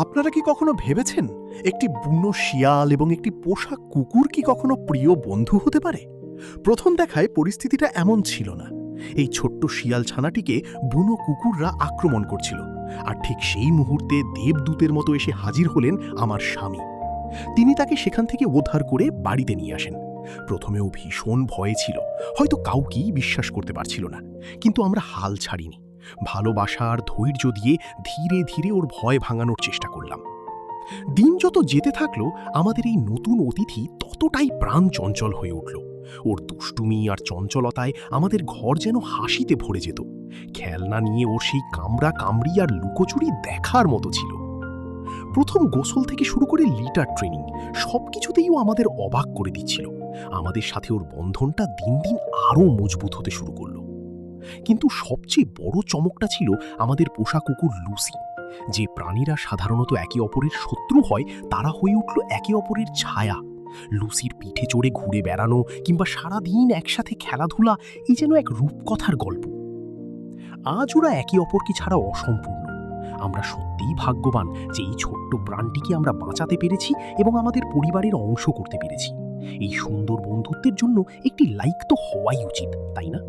আপনারা কি কখনো ভেবেছেন একটি বুনো শিয়াল এবং একটি পোষা কুকুর কি কখনো প্রিয় বন্ধু হতে পারে? প্রথম দেখায় পরিস্থিতিটা এমন ছিল না। এই ছোট্ট শিয়াল ছানাটিকে বুনো কুকুররা আক্রমণ করছিল, আর ঠিক সেই মুহূর্তে দেবদূতের মতো এসে হাজির হলেন আমার স্বামী। তিনি তাকে সেখান থেকে উদ্ধার করে বাড়িতে নিয়ে আসেন। প্রথমেও ভীষণ ভয়ে ছিল, হয়তো কাউকেই বিশ্বাস করতে পারছিল না, কিন্তু আমরা হাল ছাড়িনি। ভালোবাসা আর ধৈর্য দিয়ে ধীরে ধীরে ওর ভয় ভাঙানোর চেষ্টা করলাম। দিন যত যেতে থাকলো, আমাদের এই নতুন অতিথি ততটাই প্রাণ চঞ্চল হয়ে উঠল। ওর দুষ্টুমি আর চঞ্চলতায় আমাদের ঘর যেন হাসিতে ভরে যেত। খেলনা নিয়ে ওর সেই কামড়া কামড়ি আর লুকোচুরি দেখার মতো ছিল। প্রথম গোসল থেকে শুরু করে লিটার ট্রেনিং, সবকিছুতেই ও আমাদের অবাক করে দিচ্ছিল। আমাদের সাথে ওর বন্ধনটা দিন দিন আরও মজবুত হতে শুরু করলো। কিন্তু সবচেয়ে বড় চমকটা ছিল আমাদের পোষা কুকুর লুসি। যে প্রাণীরা সাধারণত একে অপরের শত্রু হয়, তারা হয়ে উঠল একে অপরের ছায়া। লুসির পিঠে চড়ে ঘুরে বেড়ানো কিংবা সারাদিন একসাথে খেলাধুলা, এই যেন এক রূপকথার গল্প। আজ ওরা একে অপরকে ছাড়া অসম্পূর্ণ। আমরা সত্যিই ভাগ্যবান যে এই ছোট্ট প্রাণটিকে আমরা বাঁচাতে পেরেছি এবং আমাদের পরিবারের অংশ করতে পেরেছি। এই সুন্দর বন্ধুত্বের জন্য একটি লাইক তো হওয়াই উচিত, তাই না?